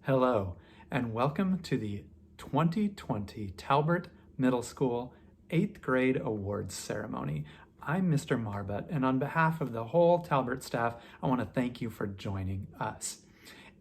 Hello, and welcome to the 2020 Talbert Middle School 8th grade awards ceremony. I'm Mr. Marbut, and on behalf of the whole Talbert staff, I want to thank you for joining us.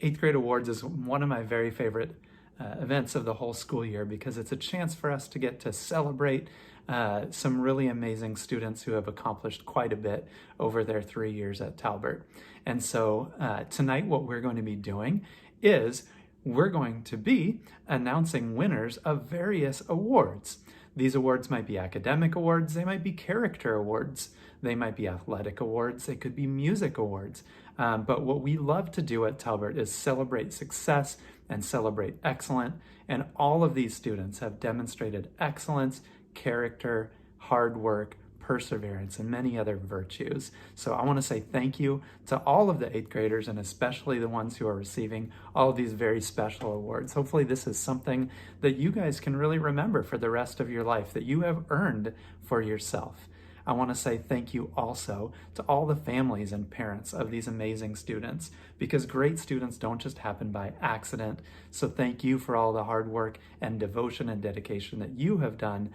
8th grade awards is one of my very favorite events of the whole school year because it's a chance for us to get to celebrate some really amazing students who have accomplished quite a bit over their 3 years at Talbert. And so tonight what we're going to be doing is we're going to be announcing winners of various awards. These awards might be academic awards, they might be character awards, they might be athletic awards, they could be music awards. But what we love to do at Talbert is celebrate success and celebrate excellence. And all of these students have demonstrated excellence, character, hard work, perseverance, and many other virtues. So I want to say thank you to all of the 8th graders, and especially the ones who are receiving all of these very special awards. Hopefully this is something that you guys can really remember for the rest of your life, that you have earned for yourself. I want to say thank you also to all the families and parents of these amazing students, because great students don't just happen by accident. So thank you for all the hard work and devotion and dedication that you have done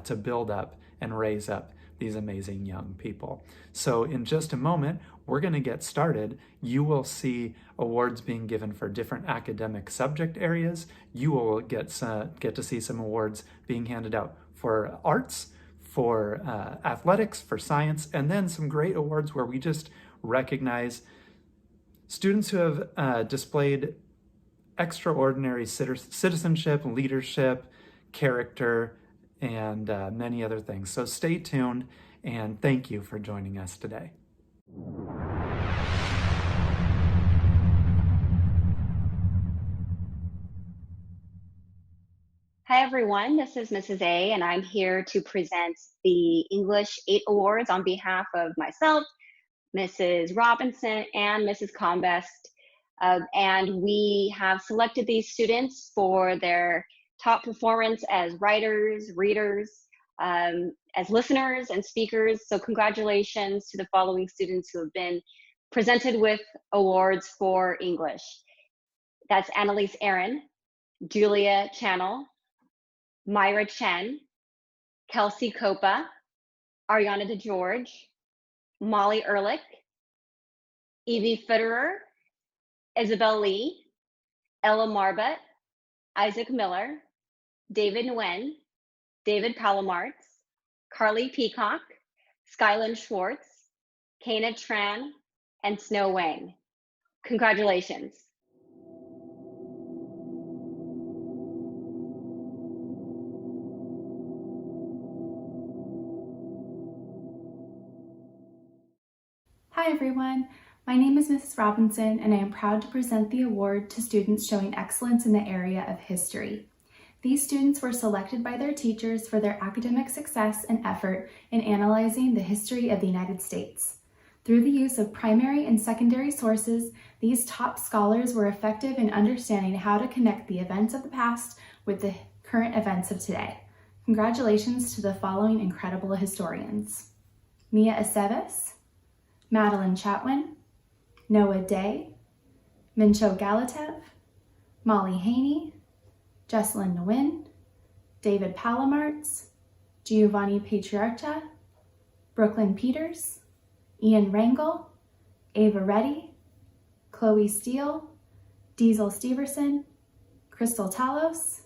to build up and raise up these amazing young people. So in just a moment, we're going to get started. You will see awards being given for different academic subject areas. You will get to see some awards being handed out for arts, for athletics, for science, and then some great awards where we just recognize students who have displayed extraordinary citizenship, leadership, character, and many other things. So stay tuned, and thank you for joining us today. Hi everyone, this is Mrs. A, and I'm here to present the English 8 Awards on behalf of myself, Mrs. Robinson, and Mrs. Combest. And we have selected these students for their top performance as writers, readers, as listeners and speakers. So congratulations to the following students who have been presented with awards for English. That's Annalise Aaron, Julia Channel, Myra Chen, Kelsey Copa, Ariana DeGeorge, Molly Ehrlich, Evie Fitterer, Isabel Lee, Ella Marbut, Isaac Miller, David Nguyen, David Palomartz, Carly Peacock, Skyland Schwartz, Kana Tran, and Snow Wang. Congratulations. Hi everyone, my name is Mrs. Robinson and I am proud to present the award to students showing excellence in the area of history. These students were selected by their teachers for their academic success and effort in analyzing the history of the United States. Through the use of primary and secondary sources, these top scholars were effective in understanding how to connect the events of the past with the current events of today. Congratulations to the following incredible historians: Mia Aceves, Madeline Chatwin, Noah Day, Mincho Galatev, Molly Haney, Jesselyn Nguyen, David Palomartz, Giovanni Patriarcha, Brooklyn Peters, Ian Rangel, Ava Reddy, Chloe Steele, Diesel Steverson, Crystal Talos,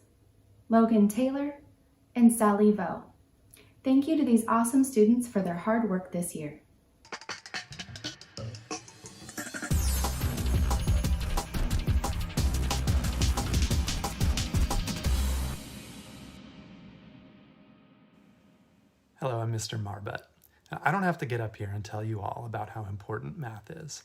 Logan Taylor, and Sally Vo. Thank you to these awesome students for their hard work this year. Hello, I'm Mr. Marbut. Now, I don't have to get up here and tell you all about how important math is.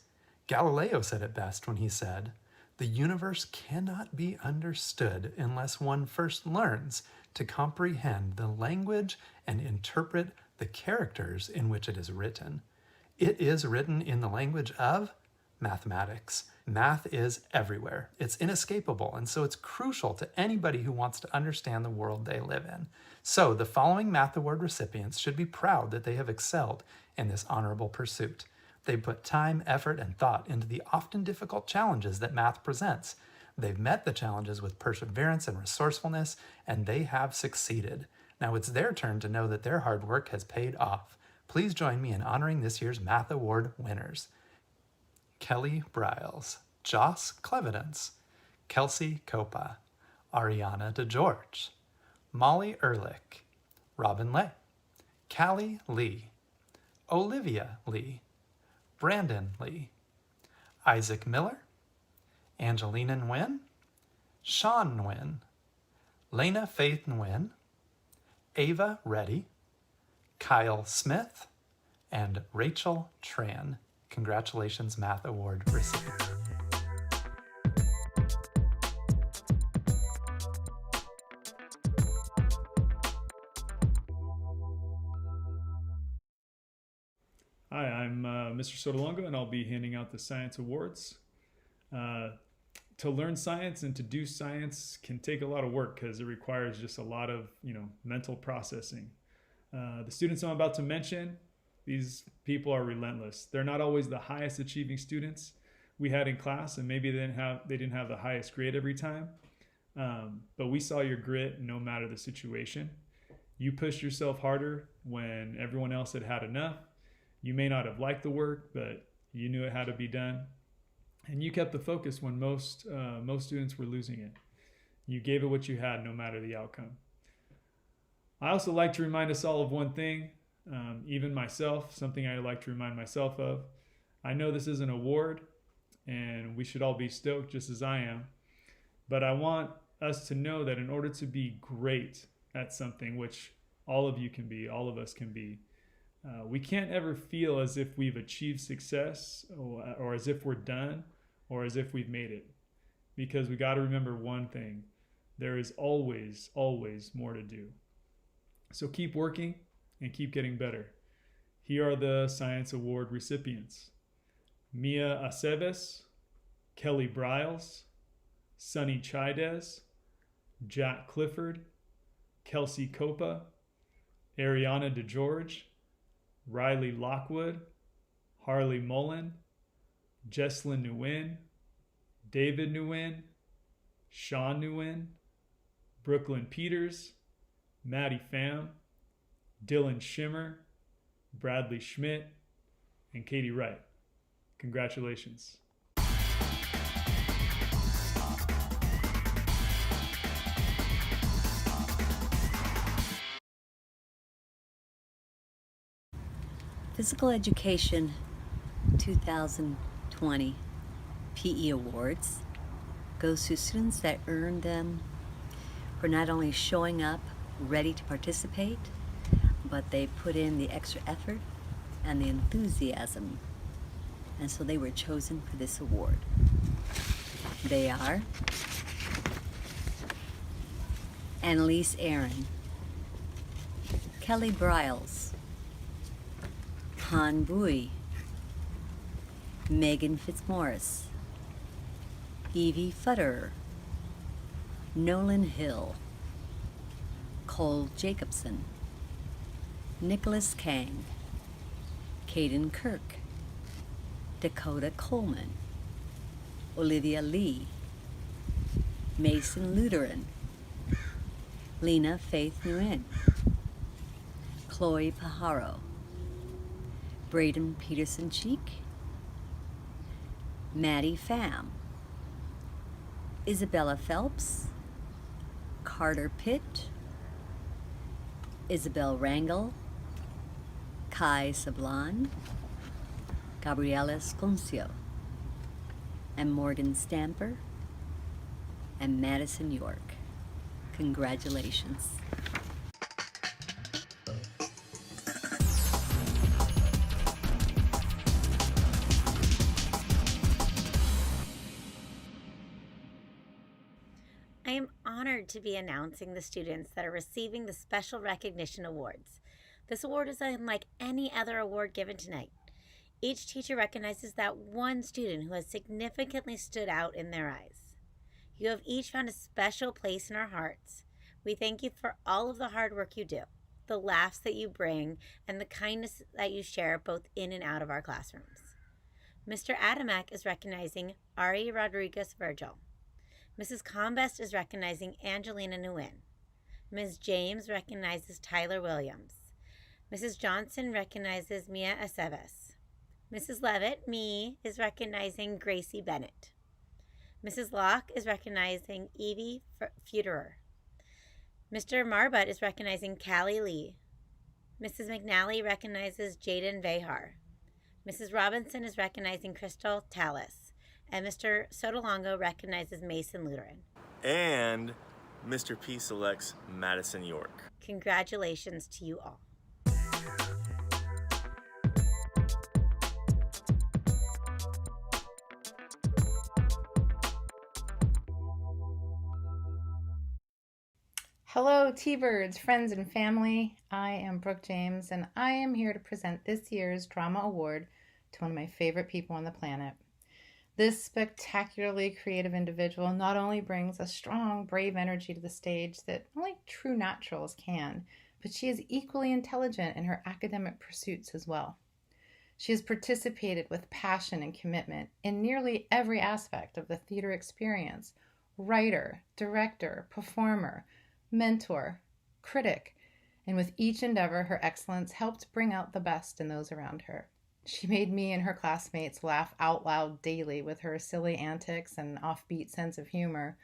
Galileo said it best when he said, "The universe cannot be understood unless one first learns to comprehend the language and interpret the characters in which it is written. It is written in the language of mathematics. Math is everywhere. It's inescapable, and so it's crucial to anybody who wants to understand the world they live in. So the following Math Award recipients should be proud that they have excelled in this honorable pursuit. They put time, effort, and thought into the often difficult challenges that math presents. They've met the challenges with perseverance and resourcefulness, and they have succeeded. Now it's their turn to know that their hard work has paid off. Please join me in honoring this year's Math Award winners. Kelly Briles, Joss Clevidence, Kelsey Copa, Ariana DeGeorge, Molly Ehrlich, Robin Lay, Callie Lee, Olivia Lee, Brandon Lee, Isaac Miller, Angelina Nguyen, Sean Nguyen, Lena Faith Nguyen, Ava Reddy, Kyle Smith, and Rachel Tran. Congratulations, Math Award recipients. Hi, I'm Mr. Sotolongo, and I'll be handing out the science awards. To learn science and to do science can take a lot of work because it requires just a lot of mental processing. The students I'm about to mention, these people are relentless. They're not always the highest achieving students we had in class, and maybe they didn't have the highest grade every time. But we saw your grit no matter the situation. You pushed yourself harder when everyone else had had enough. You may not have liked the work, but you knew it had to be done. And you kept the focus when most students were losing it. You gave it what you had no matter the outcome. I also like to remind us all of one thing, even myself, something I like to remind myself of. I know this is an award, and we should all be stoked just as I am. But I want us to know that in order to be great at something, which all of you can be, all of us can be, we can't ever feel as if we've achieved success or as if we're done or as if we've made it. Because we got to remember one thing. There is always, always more to do. So keep working and keep getting better. Here are the Science Award recipients. Mia Aceves, Kelly Briles, Sunny Chaidez, Jack Clifford, Kelsey Copa, Ariana DeGeorge, Riley Lockwood, Harley Mullen, Jesslyn Nguyen, David Nguyen, Sean Nguyen, Brooklyn Peters, Maddie Pham, Dylan Schimmer, Bradley Schmidt, and Katie Wright. Congratulations. Physical Education 2020 PE Awards goes to students that earned them for not only showing up ready to participate, but they put in the extra effort and the enthusiasm, and so they were chosen for this award. They are Annalise Aaron, Kelly Briles, Han Bui, Megan Fitzmaurice, Evie Futterer, Nolan Hill, Cole Jacobson, Nicholas Kang, Caden Kirk, Dakota Coleman, Olivia Lee, Mason Luderin, Lena Faith Nguyen, Chloe Pajaro, Braden Peterson Cheek, Maddie Pham, Isabella Phelps, Carter Pitt, Isabel Rangel, Kai Sablan, Gabriela Sconcio, and Morgan Stamper, and Madison York. Congratulations. I am honored to be announcing the students that are receiving the Special Recognition Awards. This award is unlike any other award given tonight. Each teacher recognizes that one student who has significantly stood out in their eyes. You have each found a special place in our hearts. We thank you for all of the hard work you do, the laughs that you bring, and the kindness that you share both in and out of our classrooms. Mr. Adamek is recognizing Ari Rodriguez Virgil, Mrs. Combest is recognizing Angelina Nguyen. Ms. James recognizes Tyler Williams. Mrs. Johnson recognizes Mia Aceves. Mrs. Levitt, me, is recognizing Gracie Bennett. Mrs. Locke is recognizing Evie Futerer. Mr. Marbut is recognizing Callie Lee. Mrs. McNally recognizes Jaden Vehar. Mrs. Robinson is recognizing Crystal Tallis. And Mr. Sotolongo recognizes Mason Lutheran. And Mr. P selects Madison York. Congratulations to you all. Hello, T-Birds, friends and family. I am Brooke James, and I am here to present this year's Drama Award to one of my favorite people on the planet. This spectacularly creative individual not only brings a strong, brave energy to the stage that only true naturals can, but she is equally intelligent in her academic pursuits as well. She has participated with passion and commitment in nearly every aspect of the theater experience: writer, director, performer, mentor, critic, and with each endeavor, her excellence helped bring out the best in those around her. She made me and her classmates laugh out loud daily with her silly antics and offbeat sense of humor.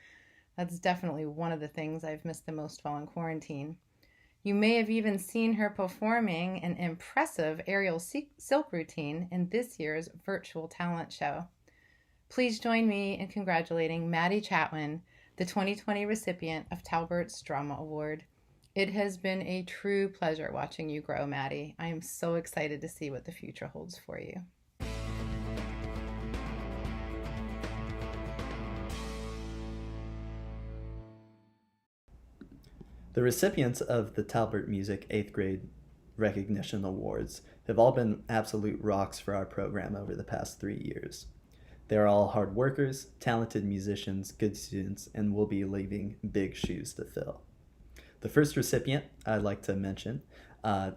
That's definitely one of the things I've missed the most while in quarantine. You may have even seen her performing an impressive aerial silk routine in this year's virtual talent show. Please join me in congratulating Maddie Chatwin, the 2020 recipient of Talbert's Drama Award. It has been a true pleasure watching you grow, Maddie. I am so excited to see what the future holds for you. The recipients of the Talbert Music 8th grade recognition awards have all been absolute rocks for our program over the past 3 years. They are all hard workers, talented musicians, good students, and will be leaving big shoes to fill. The first recipient I'd like to mention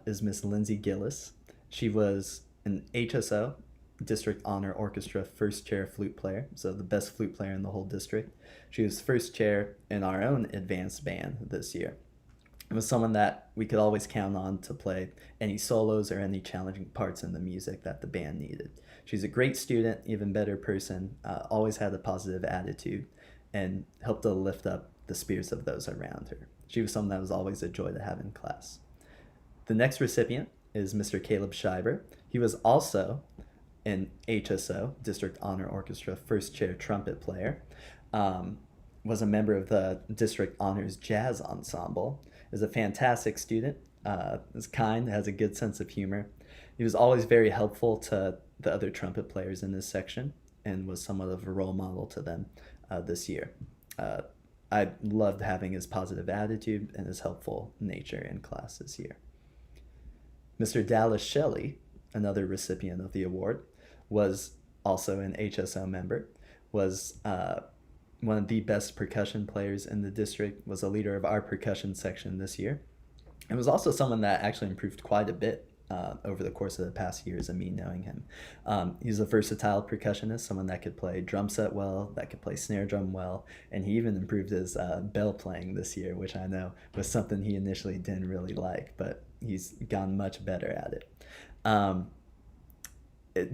is Miss Lindsay Gillis. She was an HSO, District Honor Orchestra first chair flute player, so the best flute player in the whole district. She was first chair in our own advanced band this year. It was someone that we could always count on to play any solos or any challenging parts in the music that the band needed. She's a great student, even better person, always had a positive attitude, and helped to lift up the spirits of those around her. She was someone that was always a joy to have in class. The next recipient is Mr. Caleb Schreiber. He was also an HSO, District Honor Orchestra first chair trumpet player, was a member of the District Honors Jazz Ensemble, is a fantastic student, is kind, has a good sense of humor. He was always very helpful to the other trumpet players in this section and was somewhat of a role model to them this year. I loved having his positive attitude and his helpful nature in class this year. Mr. Dallas Shelley, another recipient of the award, was also an HSO member, was one of the best percussion players in the district, was a leader of our percussion section this year, and was also someone that actually improved quite a bit over the course of the past years of me knowing him. He's a versatile percussionist, someone that could play drum set well, that could play snare drum well, and he even improved his bell playing this year, which I know was something he initially didn't really like, but he's gotten much better at it.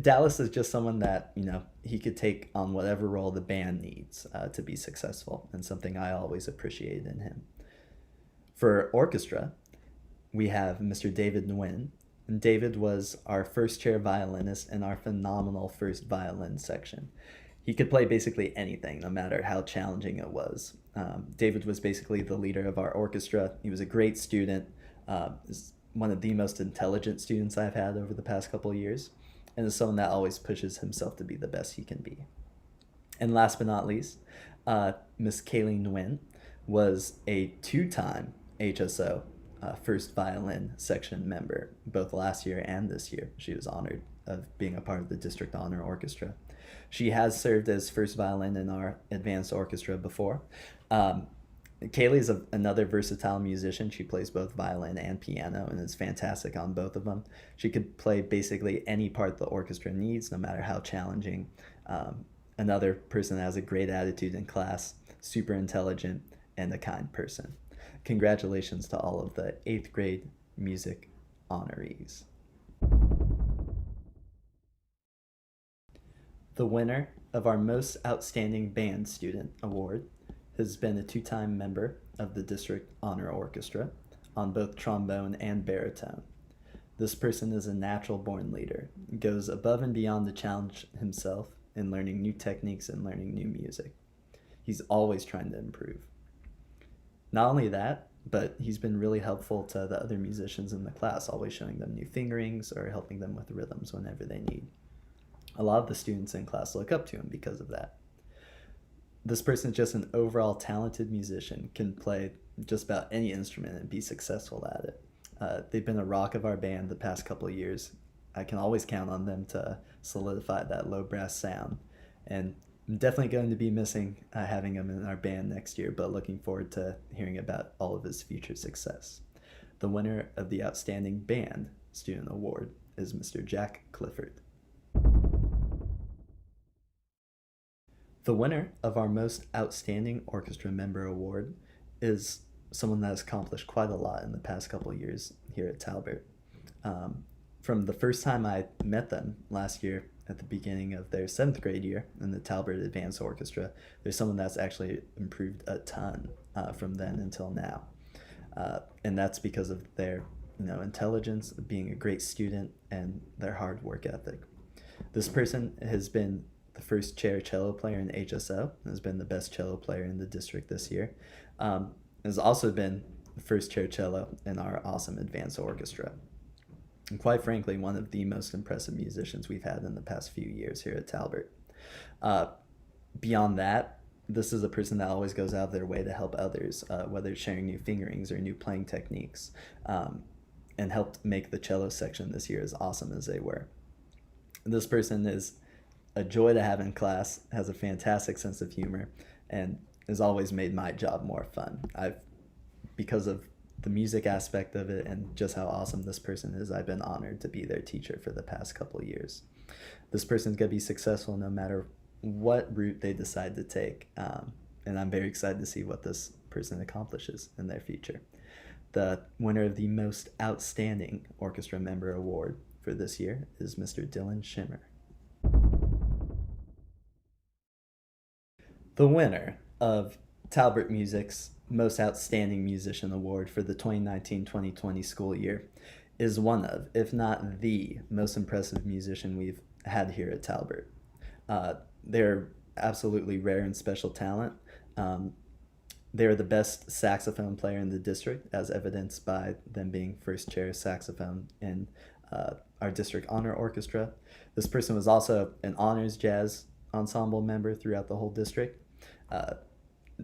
Dallas is just someone that, he could take on whatever role the band needs to be successful, and something I always appreciated in him. For orchestra, we have Mr. David Nguyen. And David was our first chair violinist in our phenomenal first violin section. He could play basically anything, no matter how challenging it was. David was basically the leader of our orchestra. He was a great student, is one of the most intelligent students I've had over the past couple of years, and is someone that always pushes himself to be the best he can be. And last but not least, Miss Kaylee Nguyen was a two-time HSO first violin section member, both last year and this year. She was honored of being a part of the District Honor Orchestra. She has served as first violin in our advanced orchestra before. Kaylee is another versatile musician. She plays both violin and piano and is fantastic on both of them. She could play basically any part the orchestra needs, no matter how challenging another person that has a great attitude in class, super intelligent, and a kind person. Congratulations to all of the 8th grade music honorees. The winner of our Most Outstanding Band Student Award has been a 2-time member of the District Honor Orchestra on both trombone and baritone. This person is a natural-born leader, goes above and beyond to challenge himself in learning new techniques and learning new music. He's always trying to improve. Not only that, but he's been really helpful to the other musicians in the class, always showing them new fingerings or helping them with rhythms whenever they need. A lot of the students in class look up to him because of that. This person is just an overall talented musician, can play just about any instrument and be successful at it. They've been a rock of our band the past couple of years. I can always count on them to solidify that low brass sound. And I'm definitely going to be missing having him in our band next year, but looking forward to hearing about all of his future success. The winner of the Outstanding Band Student Award is Mr. Jack Clifford. The winner of our Most Outstanding Orchestra Member Award is someone that has accomplished quite a lot in the past couple of years here at Talbert. From the first time I met them last year at the beginning of their 7th grade year in the Talbert Advanced Orchestra, there's someone that's actually improved a ton from then until now. And that's because of their intelligence, being a great student, and their hard work ethic. This person has been the first chair cello player in HSO, and has been the best cello player in the district this year. Has also been the first chair cello in our awesome advanced orchestra. And quite frankly, one of the most impressive musicians we've had in the past few years here at Talbert. Beyond that, this is a person that always goes out of their way to help others, whether it's sharing new fingerings or new playing techniques, and helped make the cello section this year as awesome as they were. This person is a joy to have in class, has a fantastic sense of humor, and has always made my job more fun. Because of the music aspect of it and just how awesome this person is, I've been honored to be their teacher for the past couple of years. This person's going to be successful no matter what route they decide to take, and I'm very excited to see what this person accomplishes in their future. The winner of the Most Outstanding Orchestra Member Award for this year is Mr. Dylan Shimmer. The winner of Talbert Music's Most Outstanding Musician Award for the 2019-2020 school year is one of, if not the, most impressive musician we've had here at Talbert. They're absolutely rare and special talent. They're the best saxophone player in the district, as evidenced by them being first chair saxophone in our district honor orchestra. This person was also an honors jazz ensemble member throughout the whole district.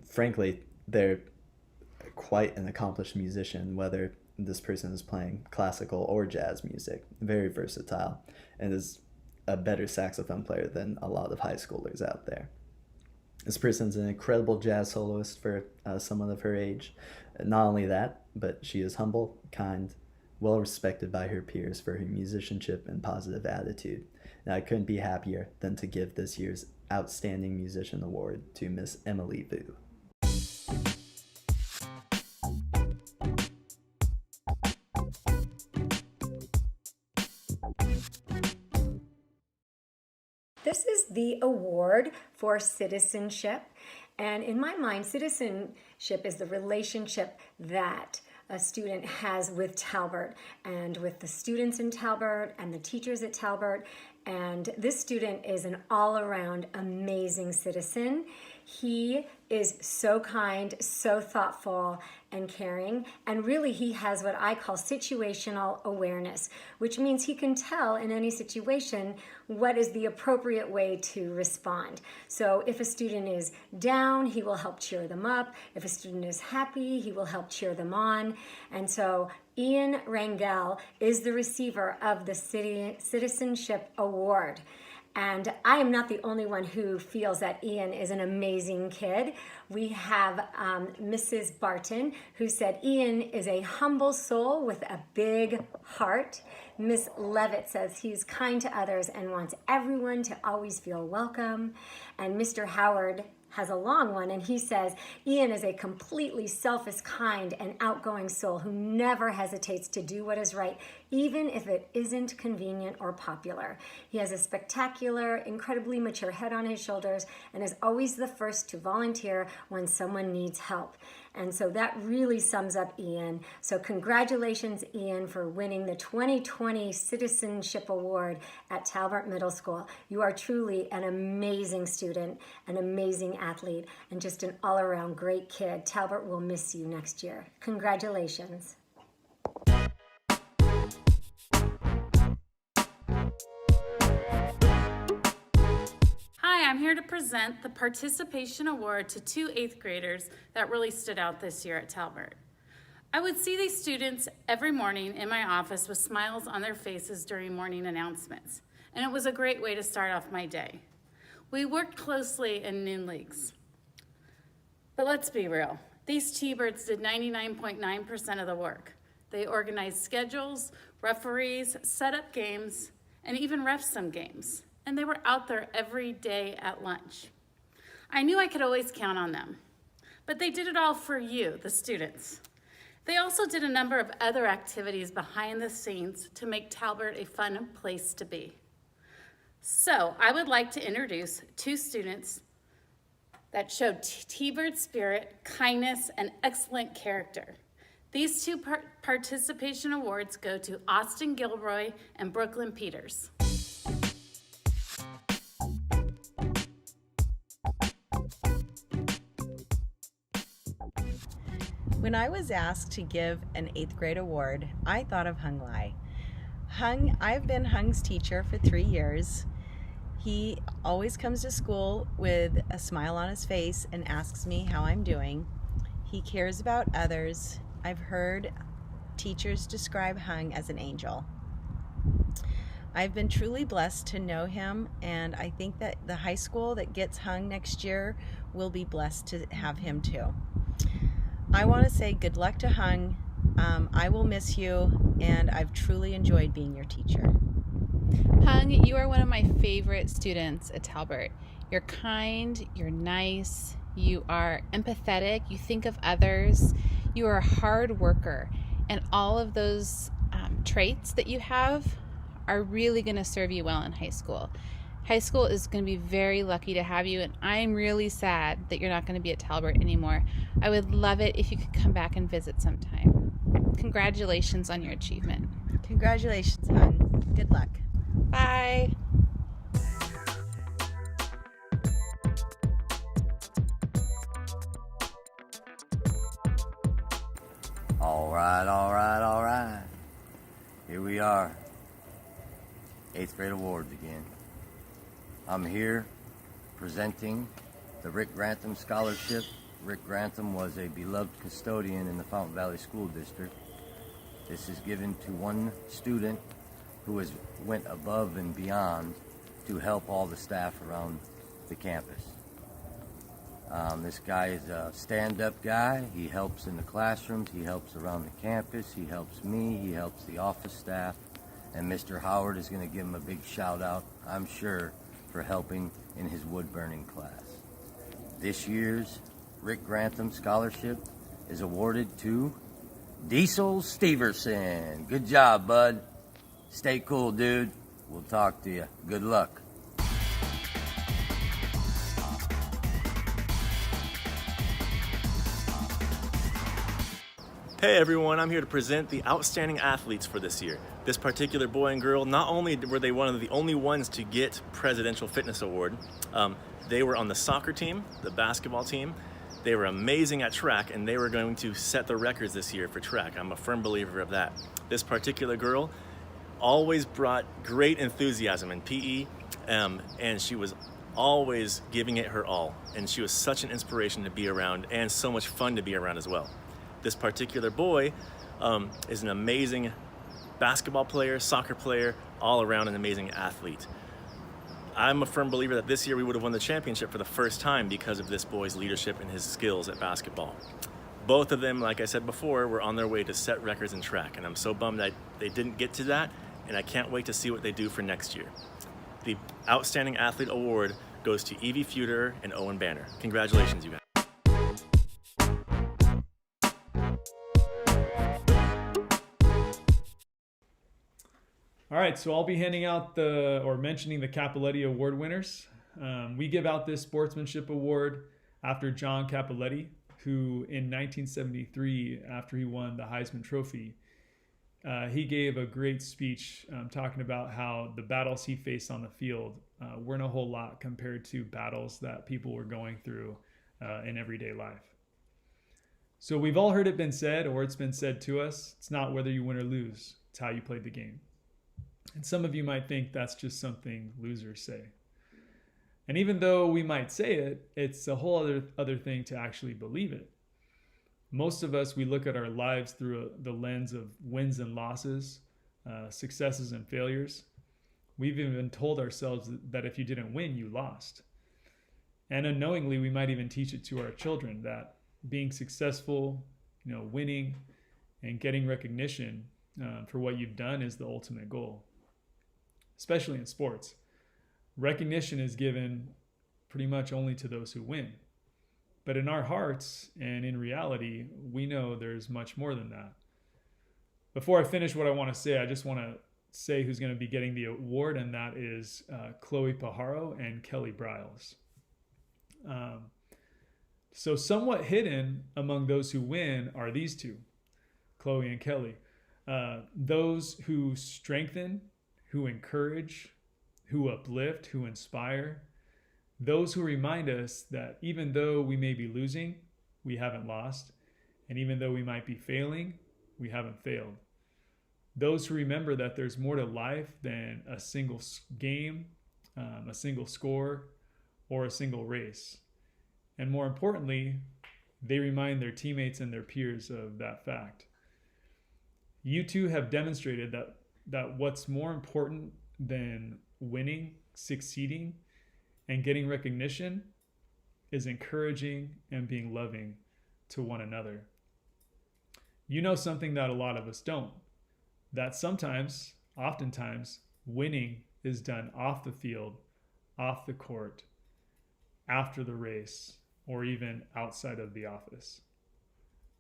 Frankly, they're quite an accomplished musician, whether this person is playing classical or jazz music. Very versatile, and is a better saxophone player than a lot of high schoolers out there. This person's an incredible jazz soloist for someone of her age. Not only that, but she is humble, kind, well respected by her peers for her musicianship and positive attitude. And I couldn't be happier than to give this year's Outstanding Musician Award to Miss Emily Vu. This is the award for citizenship. And in my mind, citizenship is the relationship that a student has with Talbert and with the students in Talbert and the teachers at Talbert. And this student is an all-around amazing citizen. He is so kind, so thoughtful and caring, and really he has what I call situational awareness, which means he can tell in any situation what is the appropriate way to respond. So if a student is down, he will help cheer them up. If a student is happy, he will help cheer them on. And so Ian Rangel is the receiver of the Citizenship Award. And I am not the only one who feels that Ian is an amazing kid. We have Mrs. Barton, who said Ian is a humble soul with a big heart. Miss Levitt says he's kind to others and wants everyone to always feel welcome. And Mr. Howard has a long one, and he says Ian is a completely selfless, kind, and outgoing soul who never hesitates to do what is right, even if it isn't convenient or popular. He has a spectacular, incredibly mature head on his shoulders and is always the first to volunteer when someone needs help. And so that really sums up Ian. So congratulations, Ian, for winning the 2020 Citizenship Award at Talbert Middle School. You are truly an amazing student, an amazing athlete, and just an all-around great kid. Talbert will miss you next year. Congratulations. Hi, I'm here to present the Participation Award to two 8th graders that really stood out this year at Talbert. I would see these students every morning in my office with smiles on their faces during morning announcements, and it was a great way to start off my day. We worked closely in noon leagues. But let's be real, these T-Birds did 99.9% of the work. They organized schedules, referees, set up games, and even refed some games. And they were out there every day at lunch. I knew I could always count on them, but they did it all for you, the students. They also did a number of other activities behind the scenes to make Talbert a fun place to be. So I would like to introduce two students that showed T-Bird spirit, kindness, and excellent character. These two participation awards go to Austin Gilroy and Brooklyn Peters. When I was asked to give an 8th grade award, I thought of Hung Lai. I've been Hung's teacher for 3 years. He always comes to school with a smile on his face and asks me how I'm doing. He cares about others. I've heard teachers describe Hung as an angel. I've been truly blessed to know him, and I think that the high school that gets Hung next year will be blessed to have him too. I want to say good luck to Hung. I will miss you, and I've truly enjoyed being your teacher. Hung, you are one of my favorite students at Talbert. You're kind, you're nice, you are empathetic, you think of others, you are a hard worker, and all of those traits that you have are really going to serve you well in high school. High school is going to be very lucky to have you, and I'm really sad that you're not going to be at Talbert anymore. I would love it if you could come back and visit sometime. Congratulations on your achievement. Congratulations, Hung. Good luck. Bye. All right. Here we are. 8th grade awards again. I'm here presenting the Rick Grantham Scholarship. Rick Grantham was a beloved custodian in the Fountain Valley School District. This is given to one student who has went above and beyond to help all the staff around the campus. This guy is a stand-up guy. He helps in the classrooms, he helps around the campus, he helps me, he helps the office staff, and Mr. Howard is going to give him a big shout-out, I'm sure, for helping in his wood-burning class. This year's Rick Grantham Scholarship is awarded to Diesel Steverson. Good job, bud. Stay cool, dude. We'll talk to you. Good luck. Hey everyone, I'm here to present the outstanding athletes for this year. This particular boy and girl, not only were they one of the only ones to get Presidential Fitness Award, they were on the soccer team, the basketball team, they were amazing at track, and they were going to set the records this year for track. I'm a firm believer of that. This particular girl always brought great enthusiasm in PE, and she was always giving it her all, and she was such an inspiration to be around and so much fun to be around as well. This particular boy is an amazing basketball player, soccer player, all around an amazing athlete. I'm a firm believer that this year we would have won the championship for the first time because of this boy's leadership and his skills at basketball. Both of them, like I said before, were on their way to set records in track, and I'm so bummed that they didn't get to that, and I can't wait to see what they do for next year. The Outstanding Athlete Award goes to Evie Feuder and Owen Banner. Congratulations, you guys. All right, so I'll be handing out mentioning the Cappelletti Award winners. We give out this sportsmanship award after John Cappelletti, who in 1973, after he won the Heisman Trophy, he gave a great speech talking about how the battles he faced on the field weren't a whole lot compared to battles that people were going through in everyday life. So we've all heard it been said, or it's been said to us, it's not whether you win or lose, it's how you played the game. And some of you might think that's just something losers say. And even though we might say it, it's a whole other thing to actually believe it. Most of us, we look at our lives through the lens of wins and losses, successes and failures. We've even told ourselves that if you didn't win, you lost. And unknowingly, we might even teach it to our children that being successful, winning and getting recognition for what you've done is the ultimate goal. Especially in sports. Recognition is given pretty much only to those who win. But in our hearts and in reality, we know there's much more than that. Before I finish what I want to say, I just want to say who's going to be getting the award, and that is Chloe Pajaro and Kelly Briles. So somewhat hidden among those who win are these two, Chloe and Kelly. Those who strengthen, who encourage, who uplift, who inspire, those who remind us that even though we may be losing, we haven't lost, and even though we might be failing, we haven't failed. Those who remember that there's more to life than a single game, a single score, or a single race. And more importantly, they remind their teammates and their peers of that fact. You two have demonstrated that what's more important than winning, succeeding, and getting recognition is encouraging and being loving to one another. You know something that a lot of us don't, that sometimes, oftentimes, winning is done off the field, off the court, after the race, or even outside of the office.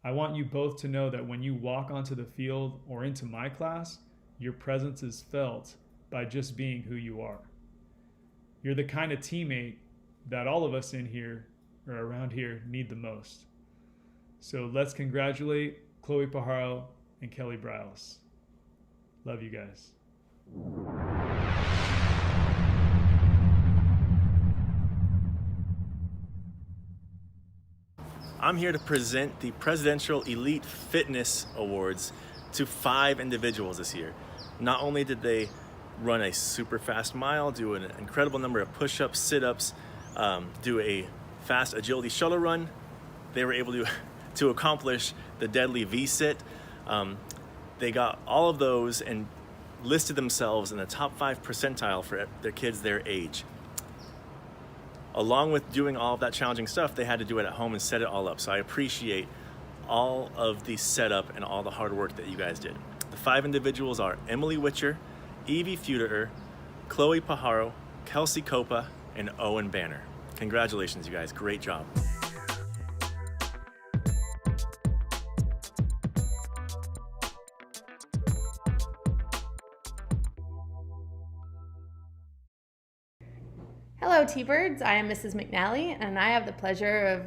I want you both to know that when you walk onto the field or into my class, your presence is felt by just being who you are. You're the kind of teammate that all of us in here or around here need the most. So let's congratulate Chloe Pajaro and Kelly Briles. Love you guys. I'm here to present the Presidential Elite Fitness Awards to 5 individuals this year. Not only did they run a super fast mile, do an incredible number of push-ups, sit-ups, do a fast agility shuttle run, they were able to accomplish the deadly V-sit. They got all of those and listed themselves in the top 5 percentile for their kids their age. Along with doing all of that challenging stuff, they had to do it at home and set it all up. So I appreciate all of the setup and all the hard work that you guys did. The 5 individuals are Emily Witcher, Evie Feuder, Chloe Pajaro, Kelsey Copa, and Owen Banner. Congratulations, you guys. Great job. Hello, T-Birds. I am Mrs. McNally, and I have the pleasure of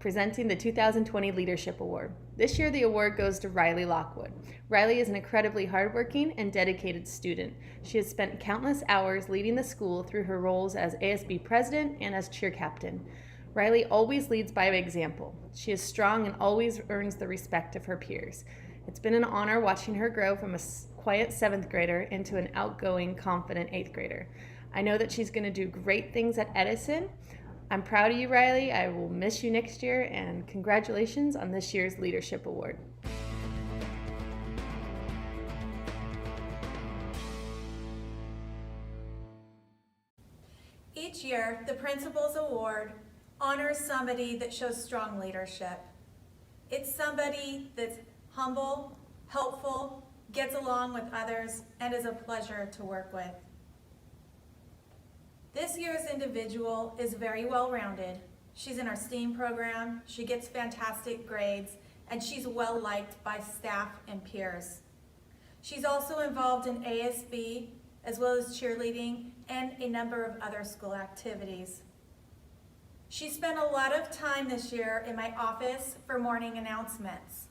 presenting the 2020 Leadership Award. This year, the award goes to Riley Lockwood. Riley is an incredibly hardworking and dedicated student. She has spent countless hours leading the school through her roles as ASB president and as cheer captain. Riley always leads by example. She is strong and always earns the respect of her peers. It's been an honor watching her grow from a quiet 7th grader into an outgoing, confident 8th grader. I know that she's going to do great things at Edison. I'm proud of you, Riley. I will miss you next year, and congratulations on this year's Leadership Award. year, the Principal's Award honors somebody that shows strong leadership. It's somebody that's humble, helpful, gets along with others, and is a pleasure to work with. This year's individual is very well-rounded. She's in our STEAM program, she gets fantastic grades, and she's well-liked by staff and peers. She's also involved in ASB, as well as cheerleading and a number of other school activities. She spent a lot of time this year in my office for morning announcements.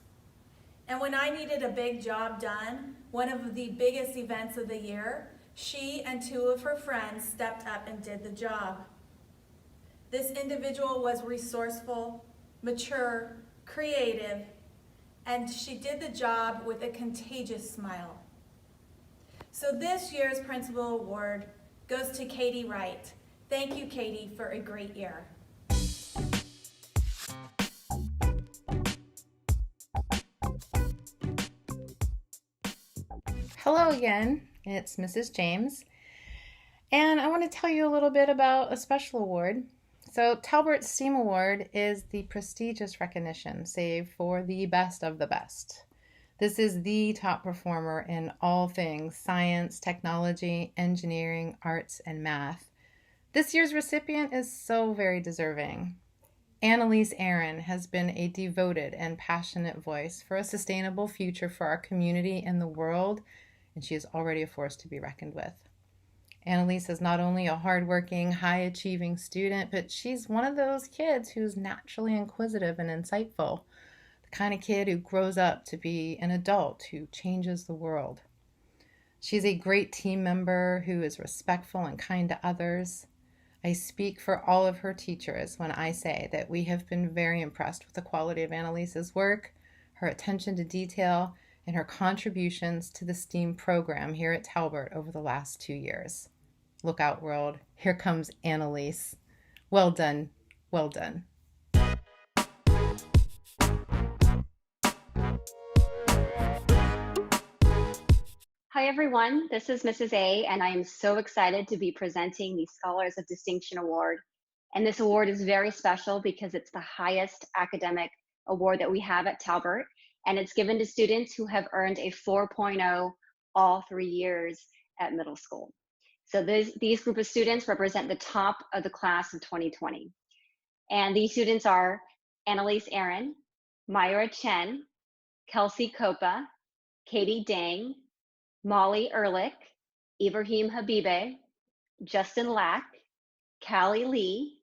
And when I needed a big job done, one of the biggest events of the year, she and two of her friends stepped up and did the job. This individual was resourceful, mature, creative, and she did the job with a contagious smile. So this year's Principal Award goes to Katie Wright. Thank you, Katie, for a great year. Hello again, it's Mrs. James, and I want to tell you a little bit about a special award. So Talbert's STEAM Award is the prestigious recognition saved for the best of the best. This is the top performer in all things science, technology, engineering, arts, and math. This year's recipient is so very deserving. Annalise Aaron has been a devoted and passionate voice for a sustainable future for our community and the world, and she is already a force to be reckoned with. Annalise is not only a hardworking, high-achieving student, but she's one of those kids who's naturally inquisitive and insightful, the kind of kid who grows up to be an adult who changes the world. She's a great team member who is respectful and kind to others. I speak for all of her teachers when I say that we have been very impressed with the quality of Annalise's work, her attention to detail, and her contributions to the STEAM program here at Talbert over the last 2 years. Look out, world. Here comes Annalise. Well done. Well done. Hi everyone, this is Mrs. A, and I am so excited to be presenting the Scholars of Distinction Award. And this award is very special because it's the highest academic award that we have at Talbert, and it's given to students who have earned a 4.0 all 3 years at middle school. So these group of students represent the top of the class of 2020. And these students are Annalise Aaron, Myra Chen, Kelsey Copa, Katie Dang, Molly Ehrlich, Ibrahim Habibe, Justin Lack, Callie Lee,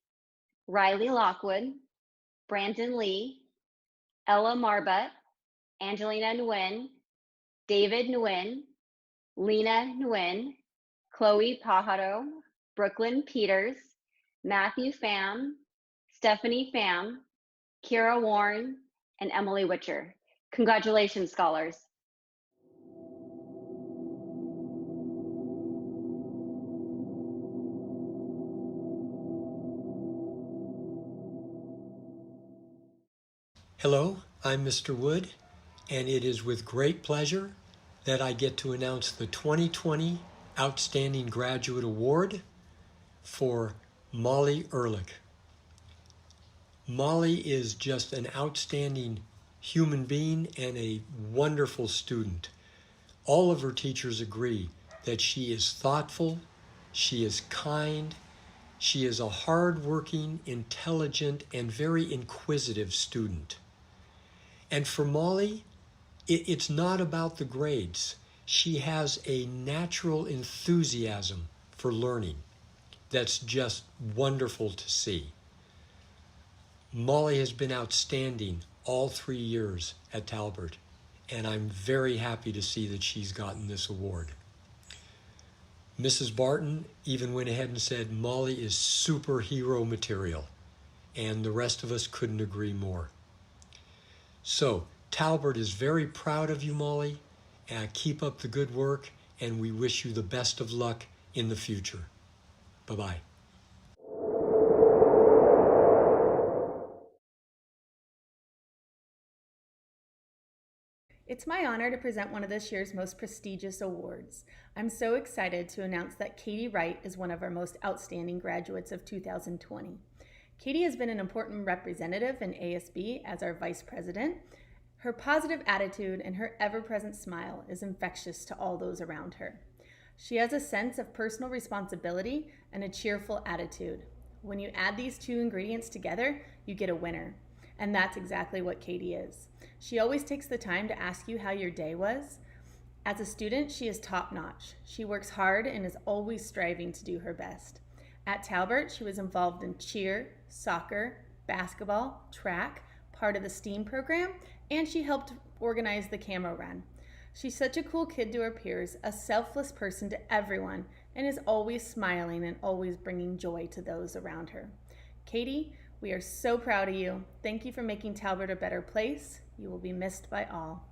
Riley Lockwood, Brandon Lee, Ella Marbutt, Angelina Nguyen, David Nguyen, Lena Nguyen, Chloe Pajaro, Brooklyn Peters, Matthew Pham, Stephanie Pham, Kira Warren, and Emily Witcher. Congratulations, scholars. Hello, I'm Mr. Wood, and it is with great pleasure that I get to announce the 2020 Outstanding Graduate Award for Molly Ehrlich. Molly is just an outstanding human being and a wonderful student. All of her teachers agree that she is thoughtful, she is kind, she is a hardworking, intelligent, and very inquisitive student. And for Molly, it's not about the grades. She has a natural enthusiasm for learning that's just wonderful to see. Molly has been outstanding all 3 years at Talbert, and I'm very happy to see that she's gotten this award. Mrs. Barton even went ahead and said Molly is superhero material, and the rest of us couldn't agree more. So, Talbert is very proud of you, Molly. Keep up the good work, and we wish you the best of luck in the future. Bye-bye. It's my honor to present one of this year's most prestigious awards. I'm so excited to announce that Katie Wright is one of our most outstanding graduates of 2020. Katie has been an important representative in ASB as our vice president. Her positive attitude and her ever-present smile is infectious to all those around her. She has a sense of personal responsibility and a cheerful attitude. When you add these two ingredients together, you get a winner. And that's exactly what Katie is. She always takes the time to ask you how your day was. As a student, she is top-notch. She works hard and is always striving to do her best. At Talbert, she was involved in cheer, soccer, basketball, track, part of the STEAM program, and she helped organize the camo run. She's such a cool kid to her peers, a selfless person to everyone, and is always smiling and always bringing joy to those around her. Katie, we are so proud of you. Thank you for making Talbert a better place. You will be missed by all.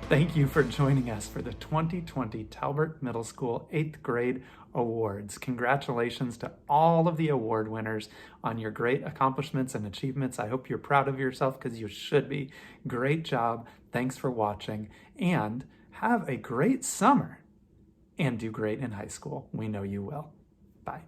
Thank you for joining us for the 2020 Talbert Middle School 8th grade awards. Congratulations to all of the award winners on your great accomplishments and achievements. I hope you're proud of yourself because you should be. Great job. Thanks for watching, and have a great summer and do great in high school. We know you will. Bye.